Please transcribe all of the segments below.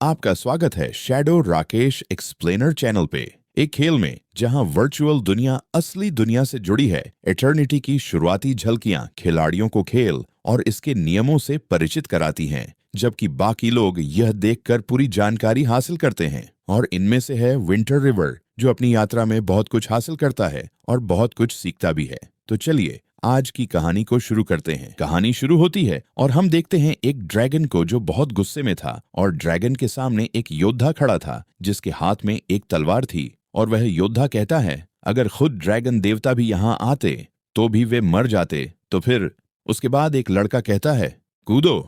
आपका स्वागत है शैडो राकेश एक्सप्लेनर चैनल पे। एक खेल में जहां वर्चुअल दुनिया असली दुनिया से जुड़ी है, एटर्निटी की शुरुआती झलकियां खिलाड़ियों को खेल और इसके नियमों से परिचित कराती हैं, जबकि बाकी लोग यह देखकर पूरी जानकारी हासिल करते हैं। और इनमें से है विंटर रिवर, जो अपनी यात्रा में बहुत कुछ हासिल करता है और बहुत कुछ सीखता भी है। तो चलिए आज की कहानी को शुरू करते हैं। कहानी शुरू होती है और हम देखते हैं एक ड्रैगन को जो बहुत गुस्से में था, और ड्रैगन के सामने एक योद्धा खड़ा था जिसके हाथ में एक तलवार थी। और वह योद्धा कहता है, अगर खुद ड्रैगन देवता भी यहाँ आते तो भी वे मर जाते, तो फिर। उसके बाद एक लड़का कहता है, कूदो।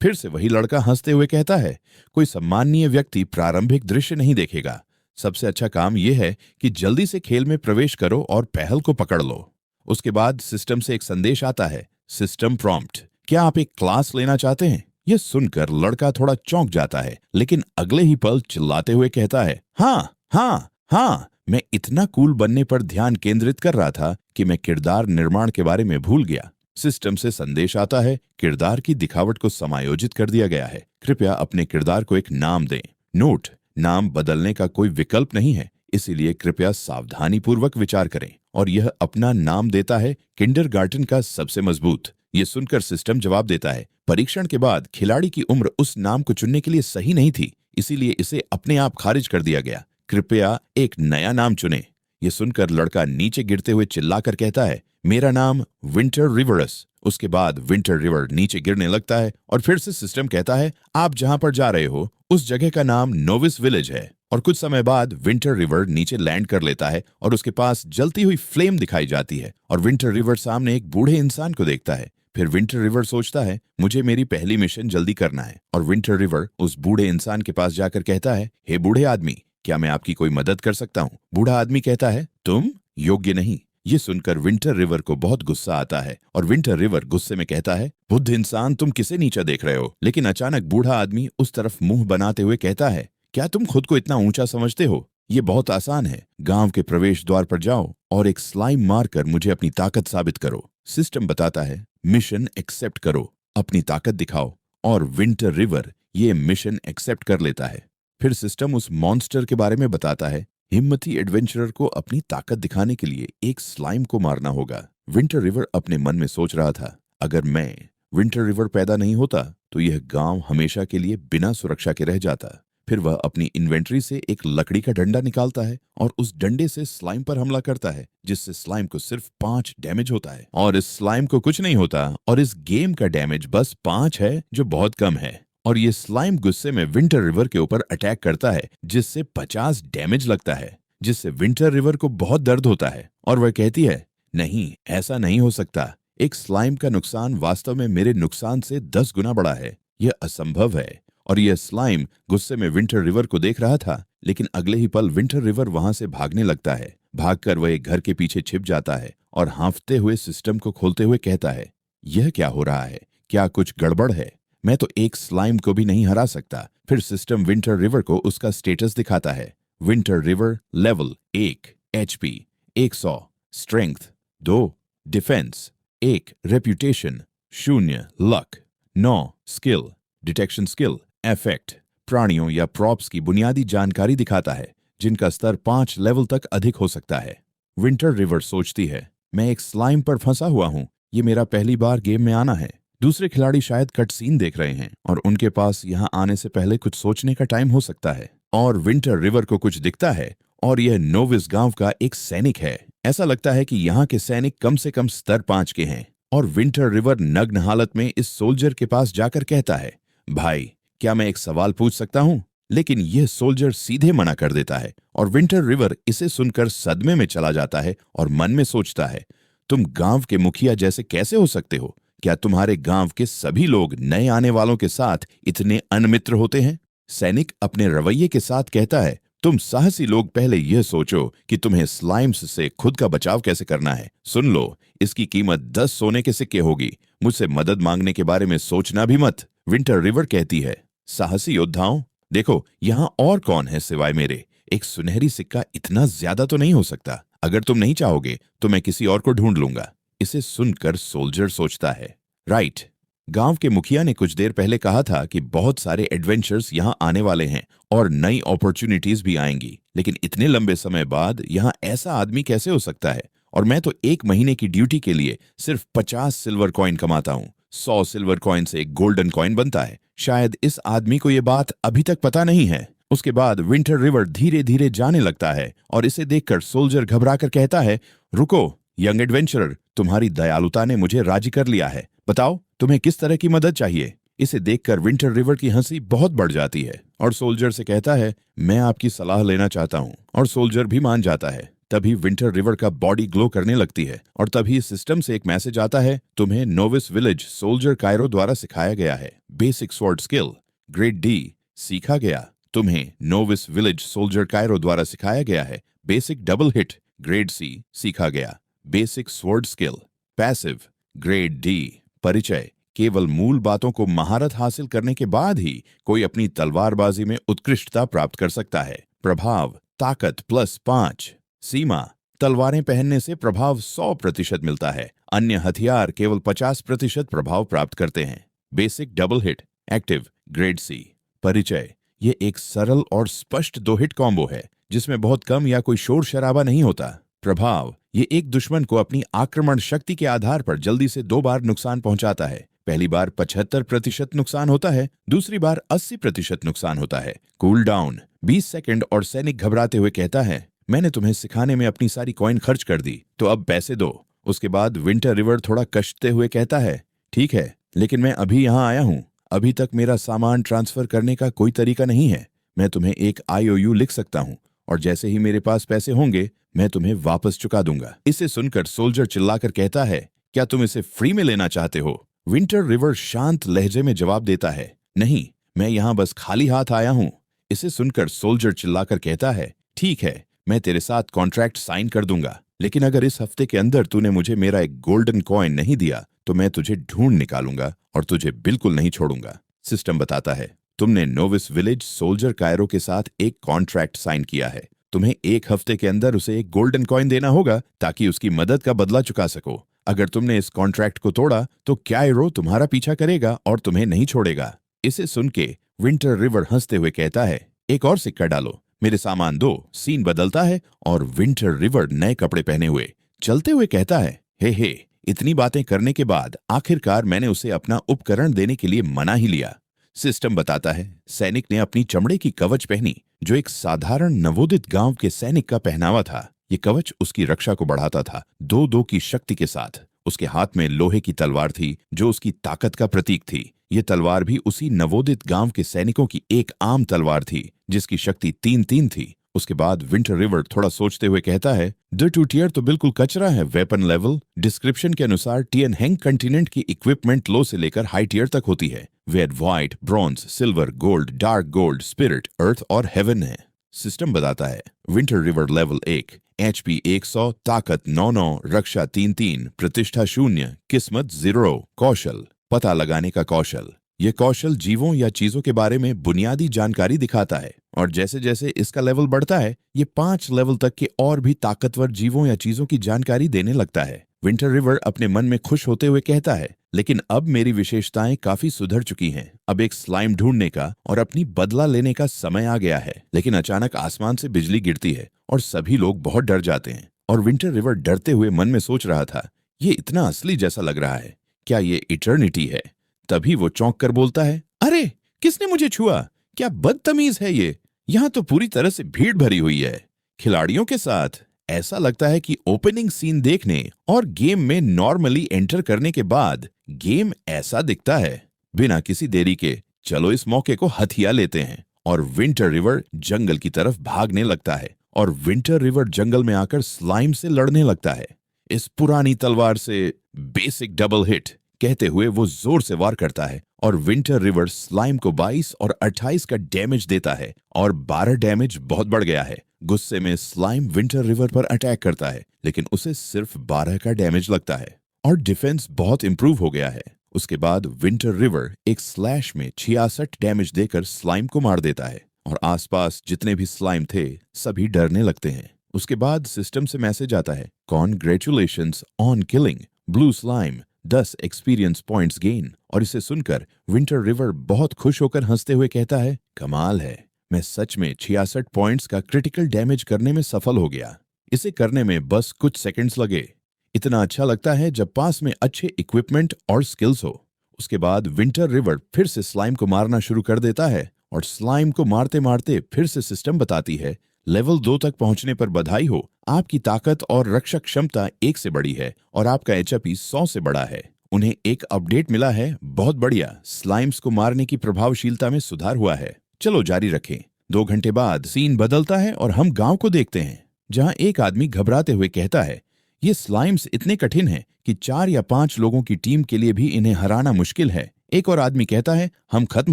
फिर से वही लड़का हंसते हुए कहता है, कोई सम्माननीय व्यक्ति प्रारंभिक दृश्य नहीं देखेगा। सबसे अच्छा काम यह है कि जल्दी से खेल में प्रवेश करो और पहल को पकड़ लो। उसके बाद सिस्टम से एक संदेश आता है, सिस्टम प्रॉम्प्ट, क्या आप एक क्लास लेना चाहते हैं? यह सुनकर लड़का थोड़ा चौंक जाता है, लेकिन अगले ही पल चिल्लाते हुए कहता है, हाँ हाँ हाँ, मैं इतना कूल बनने पर ध्यान केंद्रित कर रहा था कि मैं किरदार निर्माण के बारे में भूल गया। सिस्टम से संदेश आता है, किरदार की दिखावट को समायोजित कर दिया गया है। कृपया अपने किरदार को एक नाम दें। नोट, नाम बदलने का कोई विकल्प नहीं है, इसीलिए कृपया सावधानीपूर्वक विचार करें। और यह अपना नाम देता है, किंडरगार्टन का सबसे मजबूत। ये सुनकर सिस्टम जवाब देता है, परीक्षण के बाद खिलाड़ी की उम्र उस नाम को चुनने के लिए सही नहीं थी, इसीलिए इसे अपने आप खारिज कर दिया गया। कृपया एक नया नाम चुनें। ये सुनकर लड़का नीचे गिरते हुए चिल्लाकर कहता है, मेरा नाम विंटर रिवरस। उसके बाद विंटर रिवर नीचे गिरने लगता है और फिर से सिस्टम कहता है, आप जहां पर जा रहे हो उस जगह का नाम नोविस विलेज है। और कुछ समय बाद विंटर रिवर नीचे लैंड कर लेता है और उसके पास जलती हुई फ्लेम दिखाई जाती है। और विंटर रिवर सामने एक बूढ़े इंसान को देखता है। फिर विंटर रिवर सोचता है, मुझे मेरी पहली मिशन जल्दी करना है। और विंटर रिवर उस बूढ़े इंसान के पास जाकर कहता है, हे बूढ़े आदमी, क्या मैं आपकी कोई मदद कर सकता हूँ? बूढ़ा आदमी कहता है, तुम योग्य नहीं। ये सुनकर विंटर रिवर को बहुत गुस्सा आता है और विंटर रिवर गुस्से में कहता है, बुद्ध इंसान, तुम किसे नीचा देख रहे हो? लेकिन अचानक बूढ़ा आदमी उस तरफ मुंह बनाते हुए कहता है, क्या तुम खुद को इतना ऊंचा समझते हो? ये बहुत आसान है। गांव के प्रवेश द्वार पर जाओ और एक स्लाइम मारकर मुझे अपनी ताकत साबित करो। सिस्टम बताता है, मिशन एक्सेप्ट करो, अपनी ताकत दिखाओ। और विंटर रिवर ये मिशन एक्सेप्ट कर लेता है। फिर सिस्टम उस मॉन्स्टर के बारे में बताता है, हिम्मती एडवेंचरर को अपनी ताकत दिखाने के लिए एक स्लाइम को मारना होगा। विंटर रिवर अपने मन में सोच रहा था, अगर मैं विंटर रिवर पैदा नहीं होता तो यह गांव हमेशा के लिए बिना सुरक्षा के रह जाता। फिर वह अपनी इन्वेंट्री से एक लकड़ी का डंडा निकालता है और उस डंडे से स्लाइम पर हमला करता है, जिससे स्लाइम को सिर्फ 5 डैमेज होता है। और इस स्लाइम को कुछ नहीं होता और इस गेम का डैमेज बस 5 है, जो बहुत कम है। और ये स्लाइम गुस्से में विंटर रिवर के ऊपर अटैक करता है, जिससे 50 डैमेज लगता है, जिससे विंटर रिवर को बहुत दर्द होता है। और वह कहती है, नहीं, ऐसा नहीं हो सकता। एक स्लाइम का नुकसान वास्तव में मेरे नुकसान से 10 गुना बड़ा है। यह असंभव है। और यह स्लाइम गुस्से में विंटर रिवर को देख रहा था, लेकिन अगले ही पल विंटर रिवर वहां से भागने लगता है। भागकर वह एक घर के पीछे छिप जाता है और हांफते हुए सिस्टम को खोलते हुए कहता है, यह क्या हो रहा है? क्या कुछ गड़बड़ है? मैं तो एक स्लाइम को भी नहीं हरा सकता। फिर सिस्टम विंटर रिवर को उसका स्टेटस दिखाता है। Winter river level 1, HP 100, strength 2, defence 1, reputation 0, luck 9, skill, detection skill, effect, प्राणियों या प्रॉप्स की बुनियादी जानकारी दिखाता है, जिनका स्तर 5 लेवल तक अधिक हो सकता है। विंटर रिवर सोचती है, मैं एक स्लाइम पर फंसा हुआ हूँ। ये मेरा पहली बार गेम में आना है। दूसरे खिलाड़ी शायद कट सीन देख रहे हैं और उनके पास यहाँ आने से पहले कुछ सोचने का टाइम हो सकता है। और विंटर रिवर को कुछ दिखता है और यह नोविस गांव का एक सैनिक है। ऐसा लगता है कि यहाँ के सैनिक कम से कम स्तर 5 के हैं। और विंटर रिवर नग्न हालत में इस सोल्जर के पास जाकर कहता है, भाई, क्या मैं एक सवाल पूछ सकता हूँ? लेकिन यह सोल्जर सीधे मना कर देता है और विंटर रिवर इसे सुनकर सदमे में चला जाता है और मन में सोचता है, तुम गांव के मुखिया जैसे कैसे हो सकते हो? क्या तुम्हारे गांव के सभी लोग नए आने वालों के साथ इतने अनमित्र होते हैं? सैनिक अपने रवैये के साथ कहता है, तुम साहसी लोग पहले यह सोचो कि तुम्हें स्लाइम्स से खुद का बचाव कैसे करना है। सुन लो, इसकी कीमत 10 सोने के सिक्के होगी। मुझसे मदद मांगने के बारे में सोचना भी मत। विंटर रिवर कहती है, साहसी योद्धाओं, देखो यहाँ और कौन है सिवाय मेरे। एक सुनहरी सिक्का इतना ज्यादा तो नहीं हो सकता। अगर तुम नहीं चाहोगे तो मैं किसी और को ढूंढ लूंगा। इसे सुनकर सोल्जर सोचता है, राइट, गांव के मुखिया ने कुछ देर पहले कहा था कि बहुत सारे एडवेंचर्स यहाँ आने वाले हैं और नई अपॉर्चुनिटीज भी आएंगी, लेकिन इतने लंबे समय बाद यहाँ ऐसा आदमी कैसे हो सकता है? और मैं तो 1 महीने की ड्यूटी के लिए सिर्फ 50 सिल्वर कॉइन कमाता हूँ। 100 सिल्वर कॉइन से एक गोल्डन कॉइन बनता है। शायद इस आदमी को ये बात अभी तक पता नहीं है। उसके बाद विंटर रिवर धीरे धीरे जाने लगता है और इसे देखकर सोल्जर घबराकर कहता है, रुको यंग एडवेंचरर, तुम्हारी दयालुता ने मुझे राजी कर लिया है। बताओ तुम्हें किस तरह की मदद चाहिए? इसे देखकर विंटर रिवर की हंसी बहुत बढ़ जाती है और सोल्जर से कहता है, मैं आपकी सलाह लेना चाहता हूँ। और सोल्जर भी मान जाता है। तभी विंटर रिवर का बॉडी ग्लो करने लगती है और तभी सिस्टम से एक मैसेज आता है, तुम्हें नोविस विलेज सोल्जर कायरो द्वारा सिखाया गया है basic sword skill grade D सीखा गया। तुम्हें नोविस विलेज सोल्जर कायरो द्वारा सिखाया गया है basic double hit grade C सीखा गया। Basic sword skill passive grade D. परिचय, केवल मूल बातों को महारत हासिल करने के बाद ही कोई अपनी तलवारबाजी में उत्कृष्टता प्राप्त कर सकता है। प्रभाव, ताकत +5। सीमा, तलवारें पहनने से प्रभाव 100% मिलता है। अन्य हथियार केवल 50% प्रभाव प्राप्त करते हैं। Basic double hit active grade C. परिचय, ये एक सरल और स्पष्ट 2 हिट कॉम्बो है जिसमें बहुत कम या कोई शोर शराबा नहीं होता। प्रभाव, ये एक दुश्मन को अपनी आक्रमण शक्ति के आधार पर जल्दी से 2 बार नुकसान पहुंचाता है। पहली बार 75% नुकसान होता है, दूसरी बार 80% नुकसान होता है। कूल डाउन 20 सेकंड और सैनिक घबराते हुए कहता है, मैंने तुम्हें सिखाने में अपनी सारी कॉइन खर्च कर दी, तो अब पैसे दो। उसके बाद विंटर रिवर थोड़ा कष्टते हुए कहता है, ठीक है, लेकिन मैं अभी यहाँ आया हूँ। अभी तक मेरा सामान ट्रांसफर करने का कोई तरीका नहीं है। मैं तुम्हें एक IOU लिख सकता हूँ और जैसे ही मेरे पास पैसे होंगे मैं तुम्हें वापस चुका दूंगा। इसे सुनकर सोल्जर चिल्लाकर कहता है, क्या तुम इसे फ्री में लेना चाहते हो? विंटर रिवर शांत लहजे में जवाब देता है, नहीं, मैं यहाँ बस खाली हाथ आया हूँ। इसे सुनकर सोल्जर चिल्लाकर कहता है, ठीक है, मैं तेरे साथ कॉन्ट्रैक्ट साइन कर दूंगा, लेकिन अगर इस हफ्ते के अंदर तूने मुझे मेरा एक गोल्डन कॉइन नहीं दिया तो मैं तुझे ढूंढ निकालूंगा और तुझे बिल्कुल नहीं छोड़ूंगा। सिस्टम बताता है, तुमने नोविस विलेज सोल्जर कायरो के साथ एक कॉन्ट्रैक्ट साइन किया है। तुम्हें 1 हफ्ते के अंदर उसे एक गोल्डन कॉइन देना होगा ताकि उसकी मदद का बदला चुका सको। अगर तुमने इस कॉन्ट्रैक्ट को तोड़ा तो कायरो तुम्हारा पीछा करेगा और तुम्हें नहीं छोड़ेगा। इसे सुन के विंटर रिवर हंसते हुए कहता है, एक और सिक्का डालो, मेरे सामान दो। सीन बदलता है और विंटर रिवर नए कपड़े पहने हुए चलते हुए कहता है, हे इतनी बातें करने के बाद आखिरकार मैंने उसे अपना उपकरण देने के लिए मना ही लिया। सिस्टम बताता है, सैनिक ने अपनी चमड़े की कवच पहनी जो एक साधारण नवोदित गांव के सैनिक का पहनावा था। ये कवच उसकी रक्षा को बढ़ाता था 2-2 की शक्ति के साथ। उसके हाथ में लोहे की तलवार थी जो उसकी ताकत का प्रतीक थी। ये तलवार भी उसी नवोदित गांव के सैनिकों की एक आम तलवार थी जिसकी शक्ति 3-3 थी। उसके बाद विंटर रिवर थोड़ा सोचते हुए कहता है, द टू टियर तो बिल्कुल कचरा है। वेपन लेवल डिस्क्रिप्शन के अनुसार टियन हैंग कंटिनेंट की इक्विपमेंट लो से लेकर हाई टियर तक होती है। Red, white, bronze, silver, gold, dark gold, spirit, earth और हेवन है। सिस्टम बताता है, विंटर रिवर लेवल 1, HP 100, ताकत 9-9, रक्षा 3-3, प्रतिष्ठा 0, किस्मत 0, कौशल पता लगाने का कौशल। ये कौशल जीवों या चीजों के बारे में बुनियादी जानकारी दिखाता है और जैसे जैसे इसका लेवल बढ़ता है ये 5 लेवल तक के और भी ताकतवर जीवों या चीजों की जानकारी देने लगता है। विंटर रिवर अपने मन में खुश होते हुए कहता है, लेकिन अब मेरी विशेषताएं काफी सुधर चुकी हैं। अब एक स्लाइम ढूंढने का और अपनी बदला लेने का समय आ गया है। लेकिन अचानक आसमान से बिजली गिरती है और सभी लोग बहुत डर जाते हैं और विंटर रिवर डरते हुए मन में सोच रहा था, ये इतना असली जैसा लग रहा है, क्या ये इटर्निटी है? तभी वो चौंक कर बोलता है, अरे किसने मुझे छुआ? क्या बदतमीज है ये? यहाँ तो पूरी तरह से भीड़ भरी हुई है खिलाड़ियों के साथ। ऐसा लगता है कि ओपनिंग सीन देखने और गेम में नॉर्मली एंटर करने के बाद गेम ऐसा दिखता है। बिना किसी देरी के चलो इस मौके को हथिया लेते हैं। और विंटर रिवर जंगल की तरफ भागने लगता है और विंटर रिवर जंगल में आकर स्लाइम से लड़ने लगता है। इस पुरानी तलवार से बेसिक डबल हिट कहते हुए वो जोर से वार करता है और विंटर रिवर स्लाइम को 22 और 28 का डैमेज देता है और 12 डैमेज बहुत बढ़ गया है। गुस्से में स्लाइम विंटर रिवर पर अटैक करता है लेकिन उसे सिर्फ 12 का डैमेज लगता है और डिफेंस बहुत इंप्रूव हो गया है। उसके बाद विंटर रिवर एक स्लैश में 66 डैमेज देकर स्लाइम को मार देता है और आसपास जितने भी स्लाइम थे सभी डरने लगते हैं। उसके बाद सिस्टम से मैसेज आता है, congratulations on killing blue slime 10 experience points gain. और इसे सुनकर विंटर रिवर बहुत खुश होकर हंसते हुए कहता है, कमाल है, मैं सच में 66 पॉइंट्स का क्रिटिकल डैमेज करने में सफल हो गया। इसे करने में बस कुछ सेकंड्स लगे। इतना अच्छा लगता है जब पास में अच्छे इक्विपमेंट और स्किल्स हो। उसके बाद विंटर रिवर फिर से स्लाइम को मारना शुरू कर देता है और स्लाइम को मारते मारते फिर से सिस्टम बताती है, लेवल 2 तक पहुंचने पर बधाई हो, आपकी ताकत और रक्षक क्षमता 1 से बड़ी है और आपका एचपी 100 से बड़ा है। उन्हें एक अपडेट मिला है, बहुत बढ़िया, स्लाइम्स को मारने की प्रभावशीलता में सुधार हुआ है। चलो जारी रखें। 2 घंटे बाद सीन बदलता है और हम गांव को देखते हैं, जहां एक आदमी घबराते हुए कहता है, ये स्लाइम्स इतने कठिन हैं कि 4 या 5 लोगों की टीम के लिए भी इन्हें हराना मुश्किल है। एक और आदमी कहता है, हम खत्म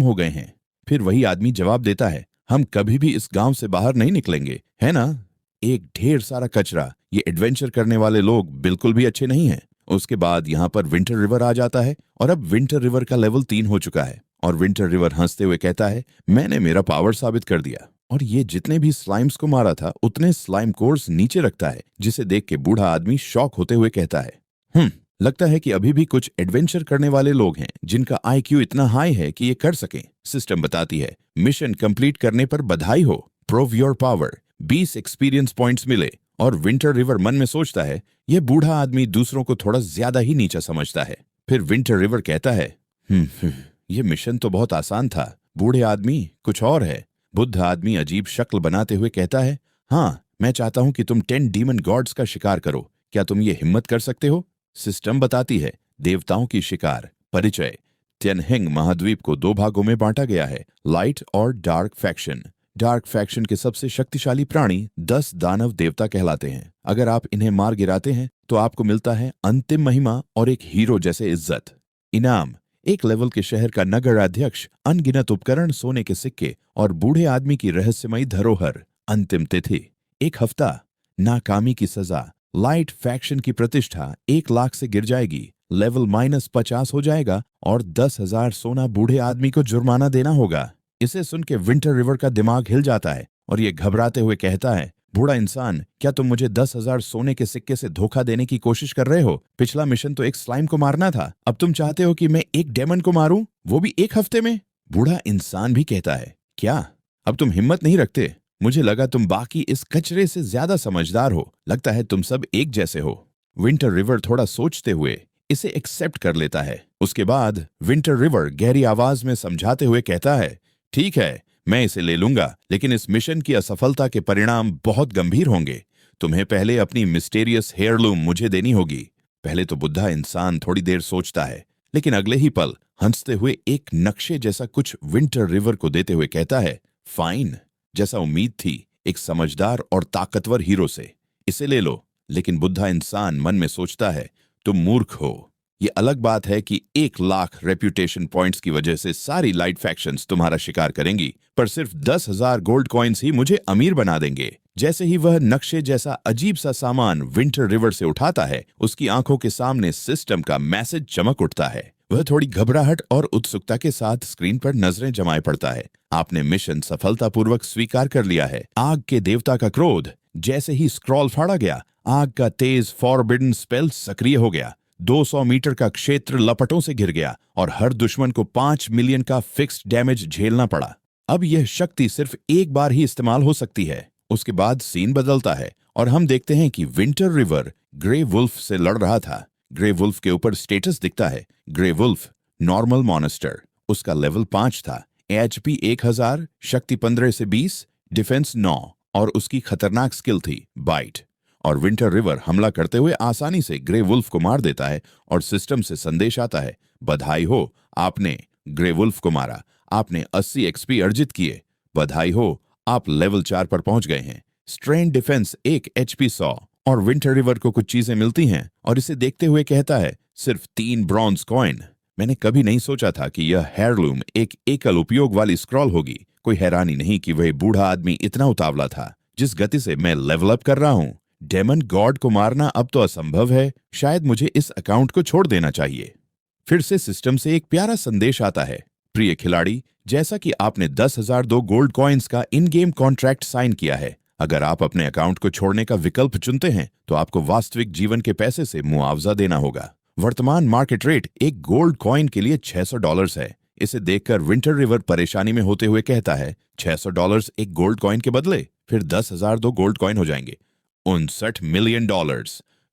हो गए हैं। फिर वही आदमी जवाब देता है, हम कभी भी इस गांव से बाहर नहीं निकलेंगे, है ना? एक ढेर सारा कचरा। ये एडवेंचर करने वाले लोग बिल्कुल भी अच्छे नहीं हैं। उसके बाद यहाँ पर विंटर रिवर आ जाता है और अब विंटर रिवर का लेवल 3 हो चुका है और विंटर रिवर हंसते हुए कहता है, मैंने मेरा पावर साबित कर दिया। और ये जितने भी स्लाइम्स को मारा था उतने स्लाइम कोर्स नीचे रखता है, जिसे देख के बूढ़ा आदमी शॉक होते हुए कहता है, लगता है कि अभी भी कुछ एडवेंचर करने वाले लोग हैं जिनका आईक्यू इतना हाई है कि ये कर सकें। सिस्टम बताती है, मिशन कंप्लीट करने पर बधाई हो, prove your power, 20 experience points मिले। और विंटर रिवर मन में सोचता है, ये बूढ़ा आदमी दूसरों को थोड़ा ज्यादा ही नीचा समझता है। फिर विंटर रिवर कहता है, ये मिशन तो बहुत आसान था, बूढ़े आदमी कुछ और है। बुद्ध आदमी अजीब शक्ल बनाते हुए कहता है, हाँ, मैं चाहता हूं कि तुम 10 डीमन गॉड्स का शिकार करो, क्या तुम ये हिम्मत कर सकते हो? सिस्टम बताती है, देवताओं की शिकार। परिचय, त्यनहेंग महाद्वीप को 2 भागों में बांटा गया है, लाइट और डार्क फैक्शन। डार्क फैक्शन के सबसे शक्तिशाली प्राणी 10 दानव देवता कहलाते हैं। अगर आप इन्हें मार गिराते हैं तो आपको मिलता है अंतिम महिमा और एक हीरो जैसे इज्जत। इनाम, एक लेवल के शहर का नगर अध्यक्ष, अनगिनत उपकरण, सोने के सिक्के और बूढ़े आदमी की रहस्यमयी धरोहर। अंतिम तिथि 1 हफ्ता। नाकामी की सजा, लाइट फैक्शन की प्रतिष्ठा 1 लाख से गिर जाएगी, लेवल -50 हो जाएगा और 10,000 सोना बूढ़े आदमी को जुर्माना देना होगा। इसे सुन के विंटर रिवर का दिमाग हिल जाता है और ये घबराते हुए कहता है, बूढ़ा इंसान, क्या तुम मुझे 10,000 सोने के सिक्के से धोखा देने की कोशिश कर रहे हो? पिछला मिशन तो एक स्लाइम को मारना था, अब तुम चाहते हो कि मैं एक डेमन को मारूं, वो भी 1 हफ्ते में? बूढ़ा इंसान भी कहता है, क्या अब तुम हिम्मत नहीं रखते? मुझे लगा तुम बाकी इस कचरे से ज्यादा समझदार हो, लगता है तुम सब एक जैसे हो। विंटर रिवर थोड़ा सोचते हुए इसे एक्सेप्ट कर लेता है। उसके बाद विंटर रिवर गहरी आवाज में समझाते हुए कहता है, ठीक है, मैं इसे ले लूंगा, लेकिन इस मिशन की असफलता के परिणाम बहुत गंभीर होंगे। तुम्हें पहले अपनी मिस्टेरियस हेयरलूम मुझे देनी होगी। पहले तो बुद्धा इंसान थोड़ी देर सोचता है, लेकिन अगले ही पल हंसते हुए एक नक्शे जैसा कुछ विंटर रिवर को देते हुए कहता है, फाइन, जैसा उम्मीद थी, एक समझदार और ताकतवर हीरो से। इसे ले लो। लेकिन बुद्धा इंसान मन में सोचता है, तुम मूर्ख हो। ये अलग बात है कि 1 लाख रेप्यूटेशन पॉइंट्स की वजह से सारी लाइट फैक्शंस तुम्हारा शिकार करेंगी, पर सिर्फ 10,000 गोल्ड कॉइन्स ही मुझे अमीर बना देंगे। जैसे ही वह नक्शे जैसा अजीब सा सामान विंटर रिवर से उठाता है, उसकी आंखों के सामने सिस्टम का मैसेज चमक उठता है। वह थोड़ी घबराहट और उत्सुकता के साथ स्क्रीन पर नजरें जमाए पड़ता है। आपने मिशन सफलतापूर्वक स्वीकार कर लिया है। आग के देवता का क्रोध। जैसे ही स्क्रॉल फाड़ा गया, आग का तेज फॉरबिडन स्पेल सक्रिय हो गया। 200 मीटर का क्षेत्र लपटों से घिर गया और हर दुश्मन को 5 मिलियन का फिक्स्ड डैमेज झेलना पड़ा। अब यह शक्ति सिर्फ एक बार ही इस्तेमाल हो सकती है। उसके बाद सीन बदलता है और हम देखते हैं कि विंटर रिवर ग्रे वुल्फ से लड़ रहा था। ग्रे वुल्फ के ऊपर स्टेटस दिखता है, ग्रे वुल्फ नॉर्मल मॉन्स्टर। उसका लेवल 5 था, एचपी 1000, शक्ति 15 से 20, डिफेंस 9 और उसकी खतरनाक स्किल थी बाइट। और विंटर रिवर हमला करते हुए आसानी से ग्रे वुल्फ को मार देता है और सिस्टम से संदेश आता है, बधाई हो, आपने ग्रे वुल्फ को मारा, आपने 80 एक्सपी अर्जित किए। बधाई हो, आप लेवल 4 पर पहुंच गए हैं। Strain defence 1 HP 100। और विंटर रिवर को कुछ चीजें मिलती हैं और इसे देखते हुए कहता है, सिर्फ 3 ब्रॉन्ज कॉइन। मैंने कभी नहीं सोचा था कि यह हेयरलूम एक एकल उपयोग वाली स्क्रॉल होगी। कोई हैरानी नहीं कि वह बूढ़ा आदमी इतना उतावला था। जिस गति से मैं लेवल अप कर रहा हूं, डेमन गॉड को मारना अब तो असंभव है। शायद मुझे इस अकाउंट को छोड़ देना चाहिए। फिर से सिस्टम से एक प्यारा संदेश आता है, प्रिय खिलाड़ी, जैसा कि आपने 10,002 गोल्ड कॉइन्स का इन गेम कॉन्ट्रैक्ट साइन किया है, अगर आप अपने अकाउंट को छोड़ने का विकल्प चुनते हैं तो आपको वास्तविक जीवन के पैसे से मुआवजा देना होगा। वर्तमान मार्केट रेट एक गोल्ड कॉइन के लिए $600 है। इसे देखकर विंटर रिवर परेशानी में होते हुए कहता है, $600 एक गोल्ड कॉइन के बदले, फिर 10,000 दो गोल्ड कॉइन हो जाएंगे। $59 मिलियन।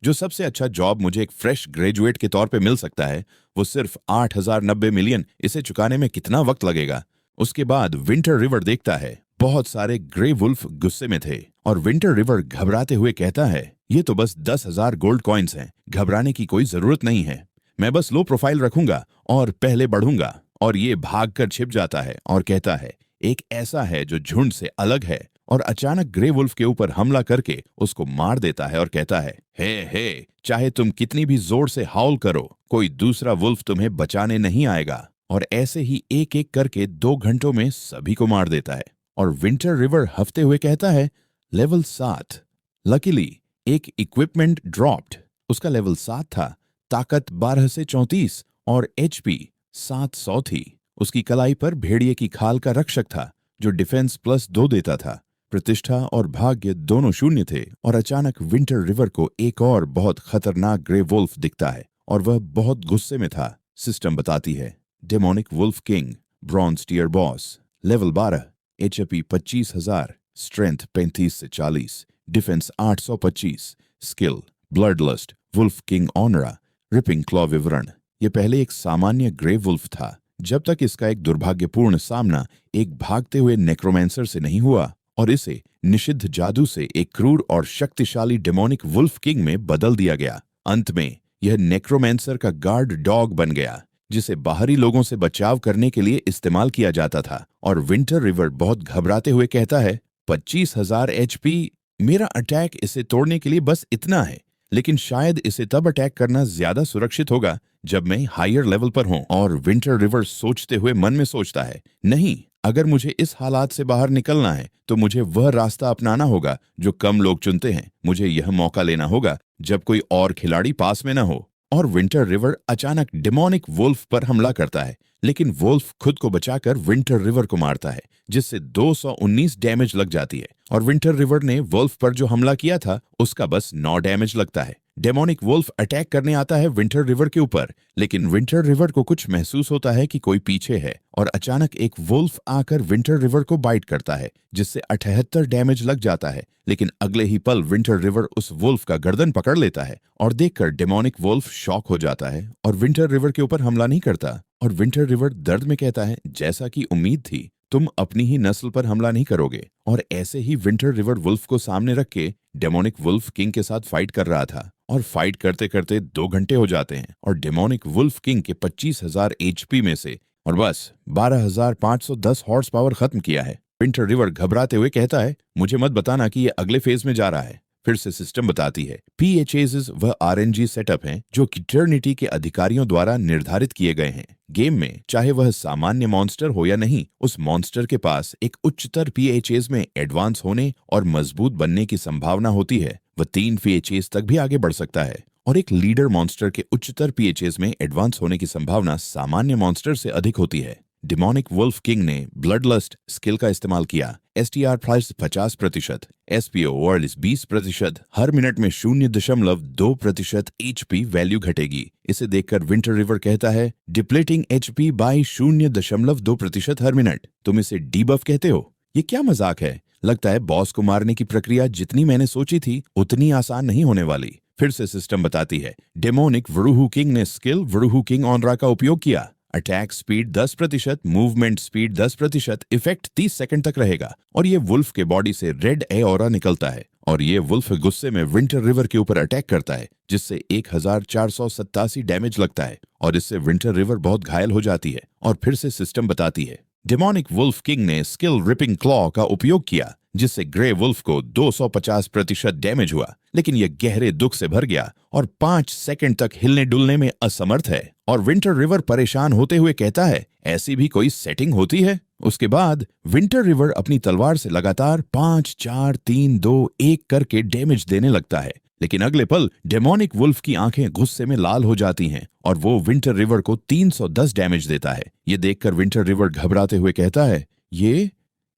जो सबसे अच्छा जॉब मुझे एक फ्रेश ग्रेजुएट के तौर पे मिल सकता है, वो सिर्फ 8,090 मिलियन। इसे चुकाने में कितना वक्त लगेगा? उसके बाद विंटर रिवर देखता है बहुत सारे ग्रे वुल्फ गुस्से में थे और विंटर रिवर घबराते हुए कहता है, ये तो बस 10,000 गोल्ड कॉइन्स हैं, घबराने की कोई जरूरत नहीं है। मैं बस लो प्रोफाइल रखूंगा और पहले बढ़ूंगा। और ये भागकर छिप जाता है और कहता है, एक ऐसा है जो झुंड से अलग है, और अचानक ग्रे वुल्फ के ऊपर हमला करके उसको मार देता है और कहता है, हे, चाहे तुम कितनी भी जोर से हाउल करो, कोई दूसरा वुल्फ तुम्हें बचाने नहीं आएगा। और ऐसे ही एक एक करके 2 घंटों में सभी को मार देता है। और विंटर रिवर हफ्ते हुए कहता है, लेवल 7। लकीली एक इक्विपमेंट ड्रॉप्ड। उसका लेवल 7 था, ताकत 12 से 34 और HP 700 थी। उसकी कलाई पर भेड़िए की खाल का रक्षक था जो डिफेंस +2 देता था। प्रतिष्ठा और भाग्य दोनों शून्य थे। और अचानक विंटर रिवर को एक और बहुत खतरनाक ग्रे वुल्फ दिखता है और वह बहुत गुस्से में था। सिस्टम बताती है, demonic wolf king, bronze tier boss, level 12, HP 25,000, strength 35 से 40, defence 825, skill blood lust, wolf king ऑनरा, रिपिंग क्लॉ विवरण। यह पहले एक सामान्य ग्रे वुल्फ था, जब तक इसका एक दुर्भाग्यपूर्ण सामना एक भागते हुए नेक्रोमेंसर से नहीं हुआ और इसे निषिद्ध जादू से एक क्रूर और शक्तिशाली डेमोनिक वुल्फ किंग में बदल दिया गया। अंत में यह नेक्रोमेंसर का गार्ड डॉग बन गया, जिसे बाहरी लोगों से बचाव करने के लिए इस्तेमाल किया जाता था। और विंटर रिवर बहुत घबराते हुए कहता है, 25,000 HP, मेरा अटैक इसे तोड़ने के लिए बस इतना है, लेकिन शायद इसे तब अटैक करना ज्यादा सुरक्षित होगा जब मैं हायर लेवल पर हूं। और विंटर रिवर सोचते हुए मन में सोचता है, नहीं, अगर मुझे इस हालात से बाहर निकलना है तो मुझे वह रास्ता अपनाना होगा जो कम लोग चुनते हैं। मुझे यह मौका लेना होगा जब कोई और खिलाड़ी पास में न हो। और विंटर रिवर अचानक डेमोनिक वुल्फ पर हमला करता है, लेकिन वुल्फ खुद को बचाकर विंटर रिवर को मारता है, जिससे 219 डैमेज लग जाती है। और विंटर रिवर ने वुल्फ पर जो हमला किया था उसका बस 9 डैमेज लगता है। डेमोनिक वुल्फ अटैक करने आता है विंटर रिवर के ऊपर, लेकिन विंटर रिवर को कुछ महसूस होता है कि कोई पीछे है और अचानक एक वुल्फ आकर विंटर रिवर को बाइट करता है, जिससे 78 डैमेज लग जाता है। लेकिन अगले ही पल विंटर रिवर उस वुल्फ का गर्दन पकड़ लेता है और देखकर डेमोनिक वुल्फ शॉक हो जाता है और विंटर रिवर के ऊपर हमला नहीं करता। और विंटर रिवर दर्द में कहता है, जैसा कि उम्मीद थी, तुम अपनी ही नस्ल पर हमला नहीं करोगे। और ऐसे ही विंटर रिवर वुल्फ को सामने रख के डेमोनिक वुल्फ किंग के साथ फाइट कर रहा था। और फाइट करते करते 2 घंटे हो जाते हैं और डेमोनिक वुल्फ किंग के 25,000 HP में से और बस 12,510 हॉर्स पावर खत्म किया है। विंटर रिवर घबराते हुए कहता है, मुझे मत बताना कि ये अगले फेज में जा रहा है। फिर से सिस्टम बताती है, PHAs वह RNG सेटअप हैं जो इटर्निटी के अधिकारियों द्वारा निर्धारित किए गए हैं। गेम में चाहे वह सामान्य मॉन्स्टर हो या नहीं, उस मॉन्स्टर के पास एक उच्चतर PHAs में एडवांस होने और मजबूत बनने की संभावना होती है। वह 3 PHAs तक भी आगे बढ़ सकता है। और एक लीडर मॉन्स्टर के उच्चतर PHAs में एडवांस होने की संभावना सामान्य मॉन्स्टर से अधिक होती है। डेमोनिक वुल्फ किंग ने ब्लड लस्ट स्किल का इस्तेमाल किया। STR प्राइस 50%, SPO वर्ल्ड 20%, हर मिनट में 0.2% HP वैल्यू घटेगी। इसे देखकर विंटर रिवर कहता है, डिप्लेटिंग HP बाय 0.2% हर मिनट। तुम इसे डीबफ कहते हो? ये क्या मजाक है? लगता है बॉस को मारने की प्रक्रिया जितनी मैंने सोची थी उतनी आसान नहीं होने वाली। फिर से सिस्टम बताती है, डेमोनिक वरुहू किंग ने स्किल वरुहू किंग ऑनरा का उपयोग किया। Attack speed 10%, movement speed 10%, effect 30 second तक रहेगा। और ये वुल्फ के बॉडी से रेड ए ऑरा निकलता है और ये वुल्फ गुस्से में विंटर रिवर के ऊपर अटैक करता है, जिससे 1487 डैमेज लगता है और इससे विंटर रिवर बहुत घायल हो जाती है। और फिर से सिस्टम बताती है, डेमोनिक वुल्फ किंग ने स्किल रिपिंग क्लॉ का उपयोग किया, जिससे ग्रे वुल्फ को 250% डैमेज हुआ, लेकिन यह गहरे दुख से भर गया और 5 सेकंड तक हिलने डुलने में असमर्थ है। और विंटर रिवर परेशान होते हुए कहता है, ऐसी भी कोई सेटिंग होती है? उसके बाद विंटर रिवर अपनी तलवार से लगातार 5, 4, 3, 2, 1 करके डैमेज देने लगता है। लेकिन अगले पल डेमोनिक वुल्फ की आंखें गुस्से में लाल हो जाती हैं और वो विंटर रिवर को 310 डैमेज देता है। ये देखकर विंटर रिवर घबराते हुए कहता है, ये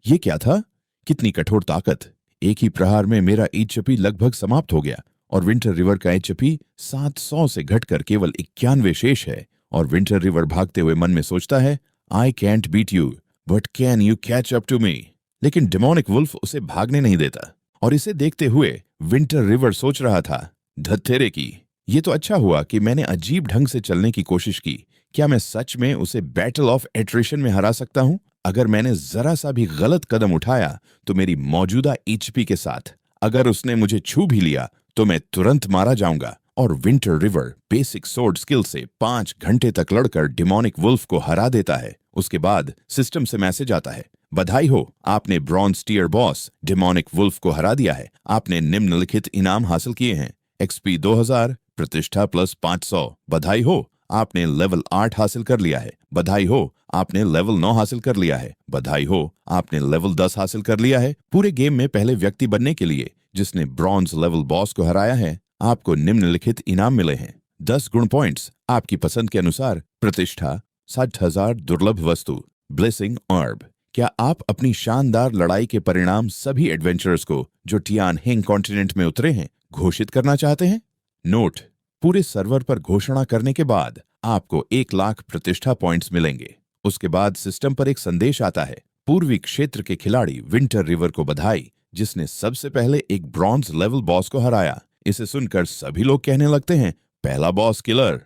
क्या था? कितनी कठोर ताकत! एक ही प्रहार में मेरा HP लगभग समाप्त हो गया और विंटर रिवर का एचपी 700 से घटकर केवल 91 शेष है। और विंटर रिवर भागते हुए मन में सोचता है, I can't beat you but can you catch up to me. लेकिन डेमोनिक वुल्फ उसे भागने नहीं देता। और इसे देखते हुए विंटर रिवर सोच रहा था, धत्तेरे की, ये तो अच्छा हुआ कि मैंने अजीब ढंग से चलने की कोशिश की। क्या मैं सच में उसे बैटल ऑफ एट्रिशन में हरा सकता हूं? अगर मैंने जरा सा भी गलत कदम उठाया तो मेरी मौजूदा एचपी के साथ अगर उसने मुझे छू भी लिया तो मैं तुरंत मारा जाऊंगा। और winter river basic sword skill से 5 घंटे तक लड़कर डेमोनिक वुल्फ को हरा देता है। उसके बाद सिस्टम से मैसेज आता है, बधाई हो, आपने bronze tier boss demonic wolf को हरा दिया है। आपने निम्नलिखित इनाम हासिल किए हैं, एक्सपी 2000, प्रतिष्ठा प्लस 500। बधाई हो, आपने लेवल 8 हासिल कर लिया है। बधाई हो, आपने लेवल 9 हासिल कर लिया है। बधाई हो, आपने लेवल 10 हासिल कर लिया है। पूरे गेम में पहले व्यक्ति बनने के लिए जिसने ब्रॉन्ज लेवल बॉस को हराया है, आपको निम्नलिखित इनाम मिले हैं। 10 गुण पॉइंट्स, आपकी पसंद के अनुसार प्रतिष्ठा, 60,000 दुर्लभ वस्तु, ब्लेसिंग ऑर्ब। क्या आप अपनी शानदार लड़ाई के परिणाम सभी एडवेंचरर्स को जो टियान हिंग कॉन्टिनेंट में उतरे हैं घोषित करना चाहते हैं? नोट, पूरे सर्वर पर घोषणा करने के बाद आपको 1 लाख प्रतिष्ठा पॉइंट्स मिलेंगे। उसके बाद सिस्टम पर एक संदेश आता है, पूर्वी क्षेत्र के खिलाड़ी विंटर रिवर को बधाई, जिसने सबसे पहले एक ब्रॉन्ज लेवल बॉस को हराया। इसे सुनकर सभी लोग कहने लगते हैं, पहला बॉस किलर,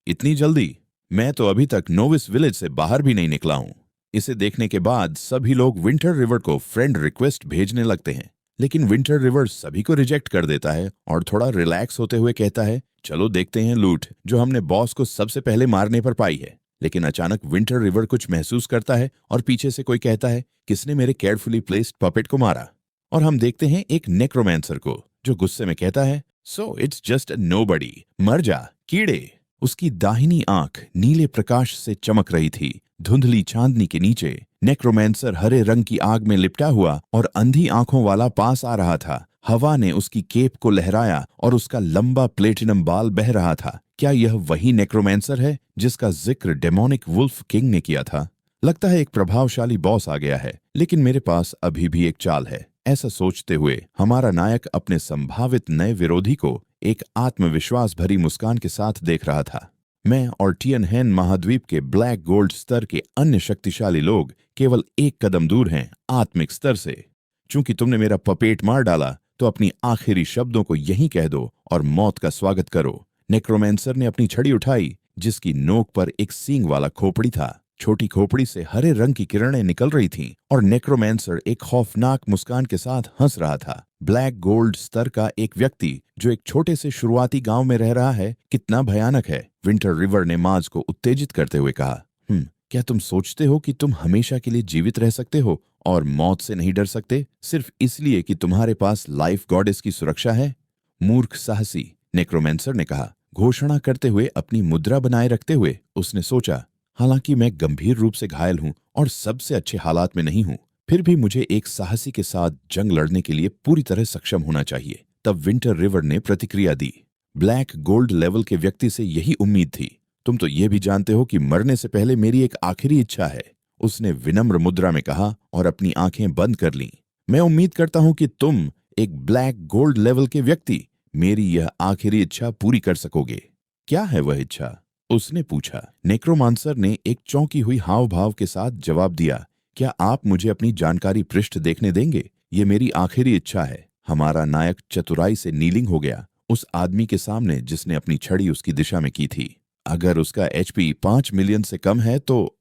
इतनी जल्दी? मैं तो अभी तक नोविस विलेज से बाहर भी नहीं निकला हूं। इसे देखने के बाद सभी लोग विंटर रिवर को फ्रेंड रिक्वेस्ट भेजने लगते हैं। लेकिन विंटर रिवर सभी को रिजेक्ट कर देता है और थोड़ा रिलैक्स होते हुए कहता है, चलो देखते हैं लूट जो हमने बॉस को सबसे पहले मारने पर पाई है। लेकिन अचानक विंटर रिवर कुछ महसूस करता है और पीछे से कोई कहता है, किसने मेरे केयरफुली प्लेस्ड पपेट को मारा? और हम देखते हैं एक नेक्रोमैंसर को जो गुस्से में कहता है, so it's just a nobody, मर जा कीड़े। उसकी दाहिनी आंख नीले प्रकाश से चमक रही थी। धुंधली चांदनी के नीचे नेक्रोमैंसर हरे रंग की आग में लिपटा हुआ और अंधी आंखों वाला पास आ रहा था। हवा ने उसकी केप को लहराया और उसका लंबा प्लेटिनम बाल बह रहा था। क्या यह वही नेक्रोमैंसर है जिसका जिक्र डेमोनिक वुल्फ किंग ने किया था? लगता है एक प्रभावशाली बॉस आ गया है, लेकिन मेरे पास अभी भी एक चाल है। ऐसा सोचते हुए हमारा नायक अपने संभावित नए विरोधी को एक आत्मविश्वास भरी मुस्कान के साथ देख रहा था। मैं और टियनहेन महाद्वीप के ब्लैक गोल्ड स्तर के अन्य शक्तिशाली लोग केवल एक कदम दूर हैं आत्मिक स्तर से। चूंकि तुमने मेरा पपेट मार डाला तो अपनी आखिरी शब्दों को यहीं कह दो और मौत का स्वागत करो। नेक्रोमैंसर ने अपनी छड़ी उठाई जिसकी नोक पर एक सींग वाला खोपड़ी था। छोटी खोपड़ी से हरे रंग की किरणें निकल रही थीं और नेक्रोमैंसर एक खौफनाक मुस्कान के साथ हंस रहा था। ब्लैक गोल्ड स्तर का एक व्यक्ति जो एक छोटे से शुरुआती गांव में रह रहा है, कितना भयानक है। विंटर रिवर ने माज को उत्तेजित करते हुए कहा, क्या तुम सोचते हो कि तुम हमेशा के लिए जीवित रह सकते हो और मौत से नहीं डर सकते सिर्फ इसलिए कि तुम्हारे पास लाइफ गॉडेस की सुरक्षा है? मूर्ख साहसी, नेक्रोमैंसर ने कहा, घोषणा करते हुए अपनी मुद्रा बनाए रखते हुए। उसने सोचा, हालांकि मैं गंभीर रूप से घायल हूं और सबसे अच्छे हालात में नहीं हूं, फिर भी मुझे एक साहसी के साथ जंग लड़ने के लिए पूरी तरह सक्षम होना चाहिए। तब विंटर रिवर ने प्रतिक्रिया दी, ब्लैक गोल्ड लेवल के व्यक्ति से यही उम्मीद थी। तुम तो ये भी जानते हो कि मरने से पहले मेरी एक आखिरी इच्छा है, उसने विनम्र मुद्रा में कहा और अपनी आंखें बंद कर लीं। मैं उम्मीद करता हूं कि तुम, एक ब्लैक गोल्ड लेवल के व्यक्ति, मेरी यह आखिरी इच्छा पूरी कर सकोगे। क्या है वह इच्छा? उसने पूछा। नेक्रोमांसर ने एक चौंकी हुई हाव भाव के साथ जवाब दिया, क्या आप मुझे अपनी जानकारी पृष्ठ देखने देंगे? ये मेरी आखिरी इच्छा है। हमारा नायक चतुराई से नीलिंग हो गया उस आदमी के सामने जिसने अपनी छड़ी उसकी दिशा में की थी। अगर उसका एचपी 5 मिलियन से कम है तो,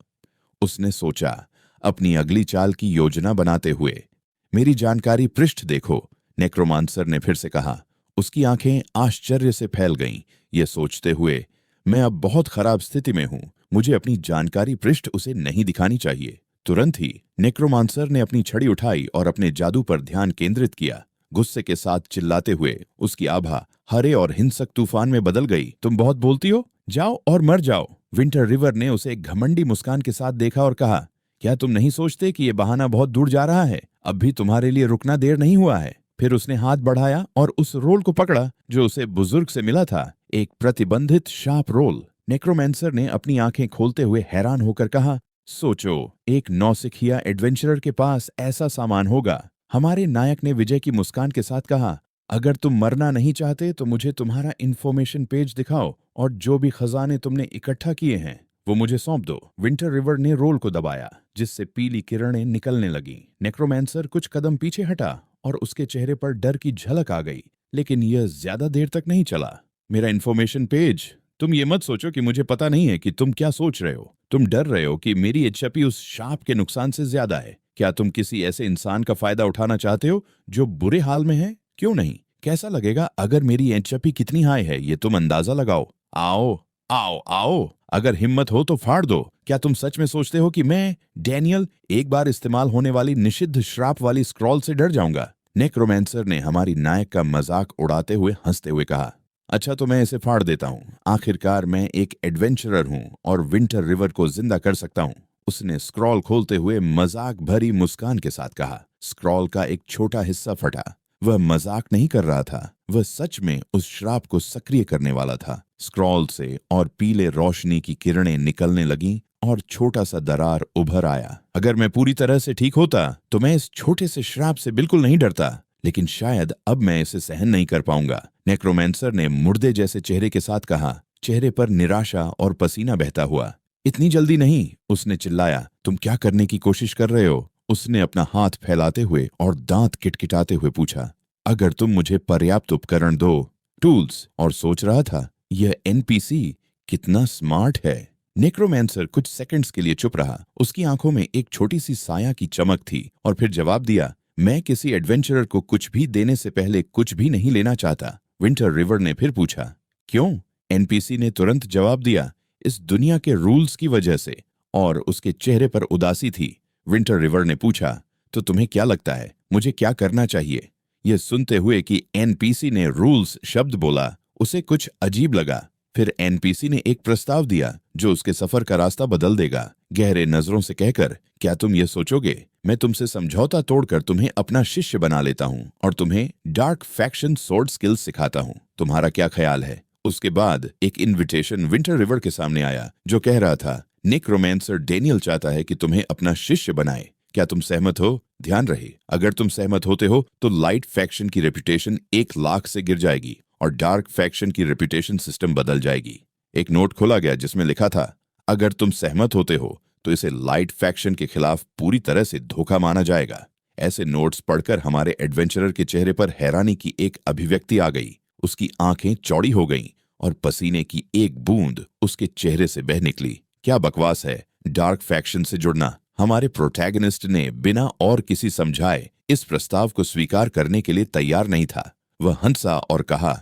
उसने सोचा अपनी अगली चाल की योजना बनाते हुए। मेरी जानकारी पृष्ठ देखो, नेक्रोमांसर ने फिर से कहा। उसकी आंखें आश्चर्य से फैल गईं, ये सोचते हुए, मैं अब बहुत खराब स्थिति में हूं, मुझे अपनी जानकारी पृष्ठ उसे नहीं दिखानी चाहिए। तुरंत ही नेक्रोमांसर ने अपनी छड़ी उठाई और अपने जादू पर ध्यान केंद्रित किया। गुस्से के साथ चिल्लाते हुए उसकी आभा हरे और हिंसक तूफान में बदल गई। तुम बहुत बोलती हो, जाओ और मर जाओ। विंटर रिवर ने उसे एक घमंडी मुस्कान के साथ देखा और कहा, क्या तुम नहीं सोचते कि यह बहाना बहुत दूर जा रहा है? अब भी तुम्हारे लिए रुकना देर नहीं हुआ है। फिर उसने हाथ बढ़ाया और उस रोल को पकड़ा जो उसे बुजुर्ग से मिला था, एक प्रतिबंधित शार्प रोल। नेक्रोमैंसर ने अपनी आंखें खोलते हुए हैरान होकर कहा, सोचो, एक नौसिखिया एडवेंचरर के पास ऐसा सामान होगा। हमारे नायक ने विजय की मुस्कान के साथ कहा, अगर तुम मरना नहीं चाहते तो मुझे तुम्हारा इन्फॉर्मेशन पेज दिखाओ और जो भी खजाने तुमने इकट्ठा किए हैं वो मुझे सौंप दो। विंटर रिवर ने रोल को दबाया, जिससे पीली किरणें निकलने लगीं। नेक्रोमैंसर कुछ कदम पीछे हटा और उसके चेहरे पर डर की झलक आ गई, लेकिन यह ज्यादा देर तक नहीं चला। मेरा इन्फॉर्मेशन पेज? तुम ये मत सोचो कि मुझे पता नहीं है कि तुम क्या सोच रहे हो। तुम डर रहे हो कि मेरी एचपी उस शाप के नुकसान से ज्यादा है। क्या तुम किसी ऐसे इंसान का फायदा उठाना चाहते हो जो बुरे हाल में है? क्यों नहीं? कैसा लगेगा अगर मेरी एचपी कितनी हाई है, ये तुम अंदाजा लगाओ। आओ आओ आओ, अगर हिम्मत हो तो फाड़ दो। क्या तुम सच में सोचते हो कि मैं, डैनियल, एक बार इस्तेमाल होने वाली निषिद्ध श्राप वाली स्क्रॉल से डर जाऊंगा? नेक्रोमैंसर ने हमारी नायक का मजाक उड़ाते हुए हंसते हुए कहा, अच्छा तो मैं इसे फाड़ देता हूँ। आखिरकार मैं एक एडवेंचरर हूँ और विंटर रिवर को जिंदा कर सकता हूँ। उसने स्क्रॉल खोलते हुए मजाक भरी मुस्कान के साथ कहा। स्क्रॉल का एक छोटा हिस्सा फटा। वह मजाक नहीं कर रहा था, वह सच में उस श्राप को सक्रिय करने वाला था। स्क्रॉल से और पीले रोशनी की किरणें निकलने लगीं और छोटा सा दरार उभर आया। अगर मैं पूरी तरह से ठीक होता तो मैं इस छोटे से श्राप से बिल्कुल नहीं डरता, लेकिन शायद अब मैं इसे सहन नहीं कर पाऊंगा। नेक्रोमैंसर ने मुर्दे जैसे चेहरे के साथ कहा, चेहरे पर निराशा और पसीना बहता हुआ। इतनी जल्दी नहीं, उसने चिल्लाया। तुम क्या करने की कोशिश कर रहे हो? उसने अपना हाथ फैलाते हुए और दांत किटकिटाते हुए पूछा। अगर तुम मुझे पर्याप्त उपकरण दो, टूल्स, और सोच रहा था यह एनपीसी कितना स्मार्ट है। नेक्रोमैंसर कुछ सेकंड्स के लिए चुप रहा। उसकी आंखों में एक छोटी सी साया की चमक थी और फिर जवाब दिया, मैं किसी एडवेंचरर को कुछ भी देने से पहले कुछ भी नहीं लेना चाहता। विंटर रिवर ने फिर पूछा, क्यों? एनपीसी ने तुरंत जवाब दिया, इस दुनिया के रूल्स की वजह से, और उसके चेहरे पर उदासी थी। विंटर रिवर ने पूछा, तो तुम्हें क्या लगता है मुझे क्या करना चाहिए? यह सुनते हुए कि एनपीसी ने रूल्स शब्द बोला, उसे कुछ अजीब लगा। फिर एनपीसी ने एक प्रस्ताव दिया जो उसके सफर का रास्ता बदल देगा। गहरे नजरों से कहकर, क्या तुम ये सोचोगे मैं तुमसे समझौता तोड़कर तुम्हें अपना शिष्य बना लेता हूँ और तुम्हें डार्क फैक्शन स्वॉर्ड स्किल्स सिखाता हूँ? तुम्हारा क्या ख्याल है? उसके बाद एक इनविटेशन विंटर रिवर के सामने आया जो कह रहा था, नेक्रोमैंसर डैनियल चाहता है कि तुम्हें अपना शिष्य बनाए। क्या तुम सहमत हो? ध्यान रहे, अगर तुम सहमत होते हो तो लाइट फैक्शन की रेपुटेशन 1,00,000 से गिर जाएगी और डार्क फैक्शन की रेपुटेशन सिस्टम बदल जाएगी। एक नोट खोला गया जिसमें लिखा था, अगर तुम सहमत होते हो तो इसे लाइट फैक्शन के खिलाफ पूरी तरह से धोखा माना जाएगा। ऐसे नोट्स पढ़कर हमारे एडवेंचरर के चेहरे पर हैरानी की एक अभिव्यक्ति आ गई। उसकी आंखें चौड़ी हो गईं और पसीने की एक बूंद उसके चेहरे से बह निकली। क्या बकवास है, डार्क फैक्शन से जुड़ना। हमारे प्रोटैगनिस्ट ने बिना और किसी समझाए इस प्रस्ताव को स्वीकार करने के लिए तैयार नहीं था। वह हंसा और कहा,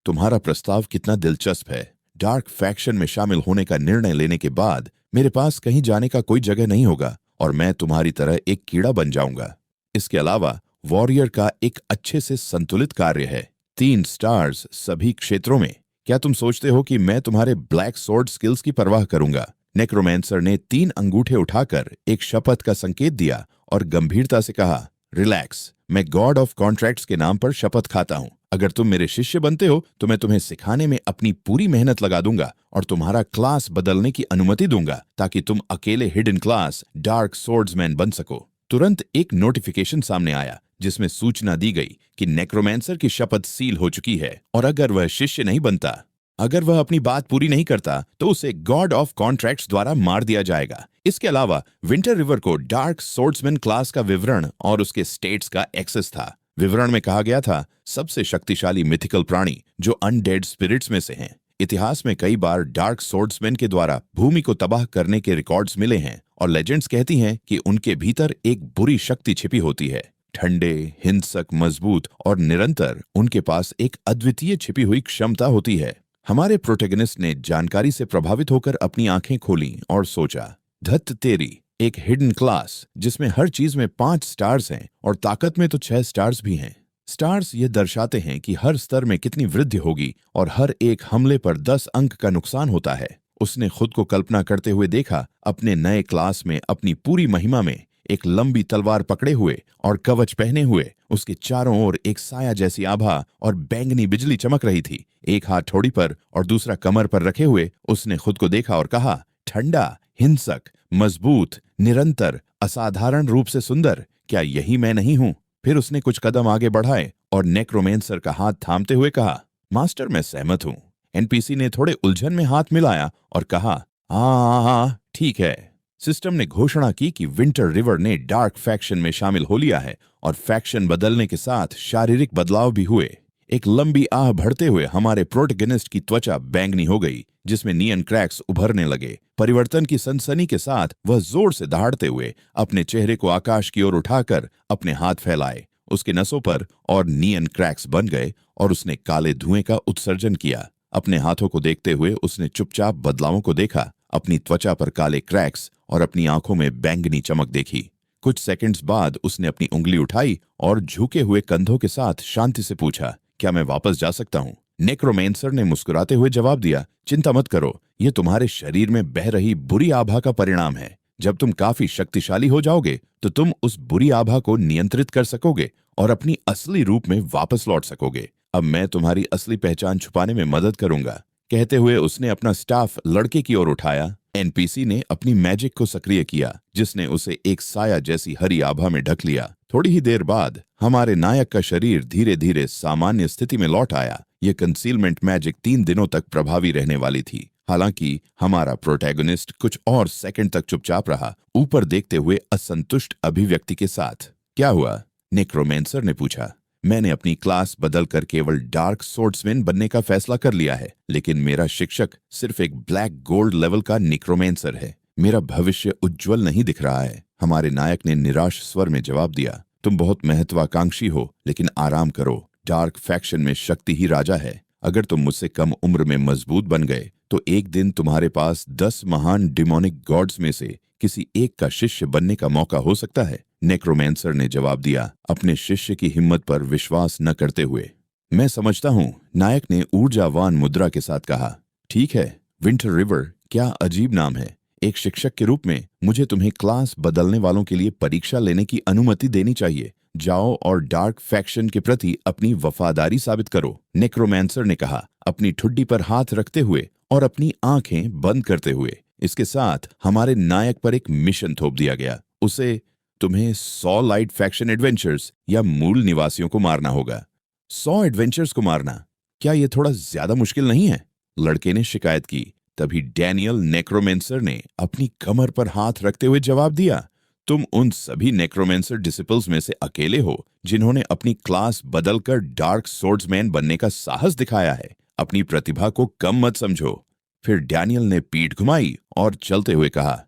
तुम्हारा प्रस्ताव कितना दिलचस्प है। डार्क फैक्शन में शामिल होने का निर्णय लेने के बाद मेरे पास कहीं जाने का कोई जगह नहीं होगा और मैं तुम्हारी तरह एक कीड़ा बन जाऊंगा। इसके अलावा वॉरियर का एक अच्छे से संतुलित कार्य है, 3 स्टार्स सभी क्षेत्रों में। क्या तुम सोचते हो कि मैं तुम्हारे ब्लैक स्वॉर्ड स्किल्स की परवाह करूंगा? नेक्रोमैंसर ने 3 अंगूठे उठाकर एक शपथ का संकेत दिया और गंभीरता से कहा, रिलैक्स, मैं गॉड ऑफ कॉन्ट्रैक्ट्स के नाम पर शपथ खाता हूं। अगर तुम मेरे शिष्य बनते हो तो मैं तुम्हें सिखाने में अपनी पूरी मेहनत लगा दूंगा और तुम्हारा क्लास बदलने की अनुमति दूंगा ताकि तुम अकेले हिडन क्लास डार्क स्वॉर्ड्समैन बन सको। तुरंत एक नोटिफिकेशन सामने आया जिसमें सूचना दी गई कि नेक्रोमैंसर की शपथ सील हो चुकी है और अगर वह शिष्य नहीं बनता, अगर वह अपनी बात पूरी नहीं करता तो उसे गॉड ऑफ कॉन्ट्रैक्ट्स द्वारा मार दिया जाएगा। इसके अलावा विंटर रिवर को डार्क स्वॉर्ड्समैन क्लास का विवरण और उसके स्टेट्स का एक्सेस था। विवरण में कहा गया था, सबसे शक्तिशाली मिथिकल प्राणी जो अनडेड स्पिरिट्स में से हैं। इतिहास में कई बार डार्क स्वॉर्ड्समैन के द्वारा भूमि को तबाह करने के रिकॉर्ड्स मिले हैं और लेजेंड्स कहती हैं कि उनके भीतर एक बुरी शक्ति छिपी होती है। ठंडे, हिंसक, मजबूत और निरंतर, उनके पास एक अद्वितीय छिपी हुई क्षमता होती है। हमारे प्रोटैगनिस्ट ने जानकारी से प्रभावित होकर अपनी आंखें खोलीं और सोचा, धत तेरी, एक हिडन क्लास जिसमें हर चीज में 5 स्टार्स हैं और ताकत में तो 6 स्टार्स भी हैं। स्टार्स ये दर्शाते हैं कि हर स्तर में कितनी वृद्धि होगी और हर एक हमले पर 10 अंक का नुकसान होता है। उसने खुद को कल्पना करते हुए देखा, अपने नए क्लास में अपनी पूरी महिमा में, एक लंबी तलवार पकड़े हुए और कवच पहने हुए। उसके चारों ओर एक साया जैसी आभा और बैंगनी बिजली चमक रही थी। एक हाथ ठोड़ी पर और दूसरा कमर पर रखे हुए उसने खुद को देखा और कहा, ठंडा, हिंसक, मजबूत, निरंतर, असाधारण रूप से सुंदर, क्या यही मैं नहीं हूं? फिर उसने कुछ कदम आगे बढ़ाए और नेक्रोमेंसर का हाथ थामते हुए कहा, मास्टर मैं सहमत हूं। एनपीसी ने थोड़े उलझन में हाथ मिलाया और कहा, हाँ हाँ ठीक है। सिस्टम ने घोषणा की कि विंटर रिवर ने डार्क फैक्शन में शामिल हो लिया है और फैक्शन बदलने के साथ शारीरिक बदलाव भी हुए। एक लंबी आह भरते हुए हमारे प्रोटैगनिस्ट की त्वचा बैंगनी हो गई, जिसमें नियन क्रैक्स उभरने लगे। परिवर्तन की सनसनी के साथ वह जोर से दहाड़ते हुए अपने चेहरे को आकाश की ओर उठाकर अपने हाथ फैलाए। उसके नसों पर और नियन क्रैक्स बन गए और उसने काले धुएं का उत्सर्जन किया। अपने हाथों को देखते हुए उसने चुपचाप बदलावों को देखा, अपनी त्वचा पर काले क्रैक्स और अपनी आंखों में बैंगनी चमक देखी। कुछ सेकंड्स बाद उसने अपनी उंगली उठाई और झुके हुए कंधों के साथ शांति से पूछा, क्या मैं वापस जा सकता हूं? नेक्रोमेंसर ने मुस्कुराते हुए जवाब दिया, चिंता मत करो, ये तुम्हारे शरीर में बह रही बुरी आभा का परिणाम है। जब तुम काफी शक्तिशाली हो जाओगे तो तुम उस बुरी आभा को नियंत्रित कर सकोगे और अपनी असली रूप में वापस लौट सकोगे। अब मैं तुम्हारी असली पहचान छुपाने में मदद करूंगा। कहते हुए उसने अपना स्टाफ लड़के की ओर उठाया। एनपीसी ने अपनी मैजिक को सक्रिय किया, जिसने उसे एक साया जैसी हरी आभा में ढक लिया। थोड़ी ही देर बाद हमारे नायक का शरीर धीरे धीरे सामान्य स्थिति में लौट आया। यह कंसीलमेंट मैजिक 3 दिनों तक प्रभावी रहने वाली थी। हालांकि हमारा प्रोटैगनिस्ट कुछ और सेकंड तक चुपचाप रहा, ऊपर देखते हुए असंतुष्ट अभिव्यक्ति के साथ। क्या हुआ? नेक्रोमेंसर ने पूछा। मैंने अपनी क्लास बदलकर केवल डार्क सोर्ड्समैन बनने का फैसला कर लिया है, लेकिन मेरा शिक्षक सिर्फ एक ब्लैक गोल्ड लेवल का नेक्रोमेंसर है। मेरा भविष्य उज्जवल नहीं दिख रहा है। हमारे नायक ने निराश स्वर में जवाब दिया, तुम बहुत महत्वाकांक्षी हो, लेकिन आराम करो। डार्क फैक्शन में शक्ति ही राजा है। अगर तुम मुझसे कम उम्र में मजबूत बन गए तो एक दिन तुम्हारे पास 10 महान डिमोनिक गॉड्स में से किसी एक का शिष्य बनने का मौका हो सकता है। नेक्रोमेंसर ने जवाब दिया, अपने शिष्य की हिम्मत पर विश्वास न करते हुए। मैं समझता हूँ, नायक ने ऊर्जावान मुद्रा के साथ कहा। ठीक है, विंटर रिवर, क्या अजीब नाम है। एक शिक्षक के रूप में मुझे तुम्हें क्लास बदलने वालों के लिए परीक्षा लेने की अनुमति देनी चाहिए। जाओ और डार्क फैक्शन के प्रति अपनी वफादारी साबित करो। नेक्रोमेंसर ने कहा, अपनी ठुड्डी पर हाथ रखते हुए और अपनी आंखें बंद करते हुए। इसके साथ हमारे नायक पर एक मिशन थोप दिया गया। उसे तुम्हें 100 लाइट फैक्शन एडवेंचर्स या मूल निवासियों को मारना होगा। 100 एडवेंचर्स को मारना, क्या यह थोड़ा ज्यादा मुश्किल नहीं है? लड़के ने शिकायत की। तभी डैनियल नेक्रोमेंसर ने अपनी कमर पर हाथ रखते हुए जवाब दिया, तुम उन सभी नेक्रोमेंसर डिसिपल्स में से अकेले हो जिन्होंने अपनी क्लास बदलकर डार्क सोर्ड्समैन बनने का साहस दिखाया है। अपनी प्रतिभा को कम मत समझो। फिर डैनियल ने पीठ घुमाई और चलते हुए कहा,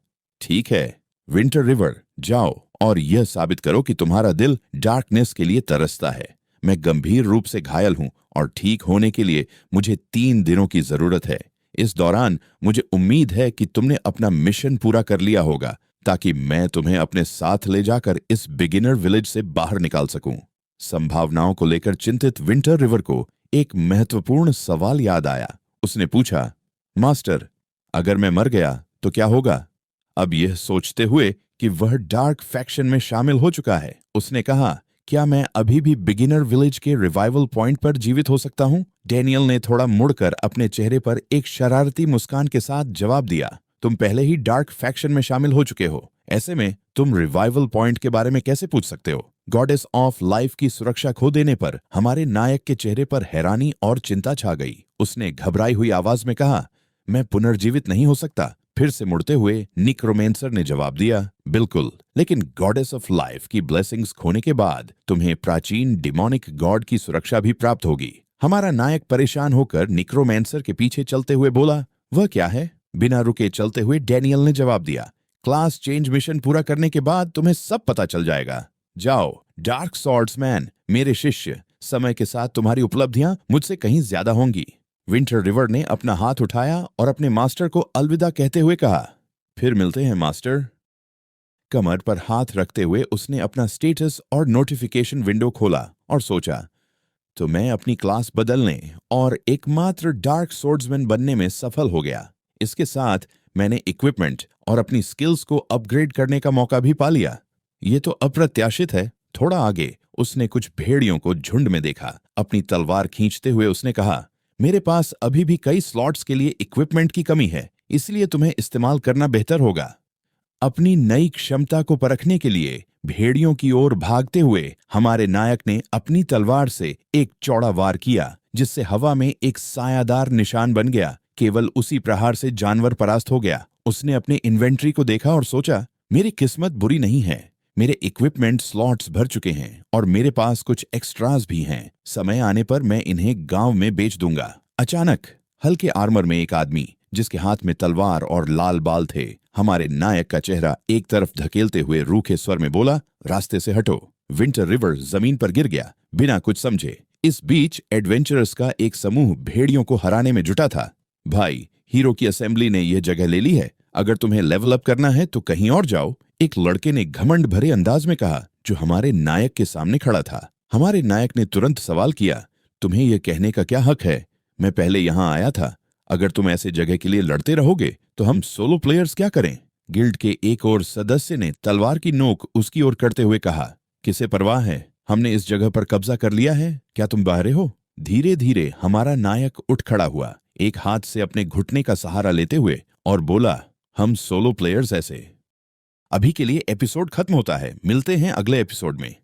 ठीक है विंटर रिवर, जाओ और यह साबित करो कि तुम्हारा दिल डार्कनेस के लिए तरसता है। मैं गंभीर रूप से घायल हूं और ठीक होने के लिए मुझे 3 दिनों की जरूरत है। इस दौरान मुझे उम्मीद है कि तुमने अपना मिशन पूरा कर लिया होगा, ताकि मैं तुम्हें अपने साथ ले जाकर इस बिगिनर विलेज से बाहर निकाल सकूं। संभावनाओं को लेकर चिंतित विंटर रिवर को एक महत्वपूर्ण सवाल याद आया। उसने पूछा, मास्टर, अगर मैं मर गया तो क्या होगा? अब यह सोचते हुए कि वह डार्क फैक्शन में शामिल हो चुका है, उसने कहा, क्या मैं अभी भी बिगिनर विलेज के रिवाइवल पॉइंट पर जीवित हो सकता हूं? डैनियल ने थोड़ा मुड़कर अपने चेहरे पर एक शरारती मुस्कान के साथ जवाब दिया, तुम पहले ही डार्क फैक्शन में शामिल हो चुके हो। ऐसे में तुम रिवाइवल पॉइंट के बारे में कैसे पूछ सकते हो? गॉडेस ऑफ लाइफ की सुरक्षा खो देने पर हमारे नायक के चेहरे पर हैरानी और चिंता छा गई। उसने घबराई हुई आवाज में कहा, मैं पुनर्जीवित नहीं हो सकता। फिर से मुड़ते हुए नेक्रोमेंसर ने जवाब दिया, बिल्कुल, लेकिन गॉडेस ऑफ लाइफ की ब्लेसिंग्स खोने के बाद तुम्हें प्राचीन डिमोनिक गॉड की सुरक्षा भी प्राप्त होगी। हमारा नायक परेशान होकर नेक्रोमेंसर के पीछे चलते हुए बोला, वह क्या है? बिना रुके चलते हुए डैनियल ने जवाब दिया, क्लास चेंज मिशन पूरा करने के बाद तुम्हें सब पता चल जाएगा। जाओ डार्क सॉर्ड्समैन, मेरे शिष्य, समय के साथ तुम्हारी उपलब्धियां मुझसे कहीं ज्यादा होंगी। विंटर रिवर ने अपना हाथ उठाया और अपने मास्टर को अलविदा कहते हुए कहा, फिर मिलते हैं मास्टर। कमर पर हाथ रखते हुए उसने अपना स्टेटस और नोटिफिकेशन विंडो खोला और सोचा, तो मैं अपनी क्लास बदलने और एकमात्र डार्क सोर्ड्समैन बनने में सफल हो गया। इसके साथ मैंने इक्विपमेंट और अपनी स्किल्स को अपग्रेड करने का मौका भी पा लिया। ये तो अप्रत्याशित है। थोड़ा आगे उसने कुछ भेड़ियों को झुंड में देखा। अपनी तलवार खींचते हुए उसने कहा, मेरे पास अभी भी कई स्लॉट्स के लिए इक्विपमेंट की कमी है, इसलिए तुम्हें इस्तेमाल करना बेहतर होगा। अपनी नई क्षमता को परखने के लिए भेड़ियों की ओर भागते हुए हमारे नायक ने अपनी तलवार से एक चौड़ा वार किया, जिससे हवा में एक सायादार निशान बन गया। केवल उसी प्रहार से जानवर परास्त हो गया। उसने अपने इन्वेंट्री को देखा और सोचा, मेरी किस्मत बुरी नहीं है। मेरे इक्विपमेंट स्लॉट्स भर चुके हैं और मेरे पास कुछ एक्स्ट्रास भी हैं। समय आने पर मैं इन्हें गांव में बेच दूंगा। अचानक हल्के आर्मर में एक आदमी, जिसके हाथ में तलवार और लाल बाल थे, हमारे नायक का चेहरा एक तरफ धकेलते हुए रूखे स्वर में बोला, रास्ते से हटो। विंटर रिवर जमीन पर गिर गया बिना कुछ समझे। इस बीच एडवेंचरर्स का एक समूह भेड़ियों को हराने में जुटा था। भाई, हीरो की असेंबली ने यह जगह ले ली है। अगर तुम्हें लेवल अप करना है तो कहीं और जाओ, एक लड़के ने घमंड भरे अंदाज में कहा, जो हमारे नायक के सामने खड़ा था। हमारे नायक ने तुरंत सवाल किया, तुम्हें यह कहने का क्या हक है? मैं पहले यहां आया था। अगर तुम ऐसे जगह के लिए लड़ते रहोगे तो हम सोलो प्लेयर्स क्या करें? गिल्ड के एक और सदस्य ने तलवार की नोक उसकी ओर करते हुए कहा, किसे परवाह है? हमने इस जगह पर कब्जा कर लिया है। क्या तुम बाहरे हो? धीरे धीरे हमारा नायक उठ खड़ा हुआ, एक हाथ से अपने घुटने का सहारा लेते हुए, और बोला, हम सोलो प्लेयर्स ऐसे। अभी के लिए एपिसोड खत्म होता है। मिलते हैं अगले एपिसोड में।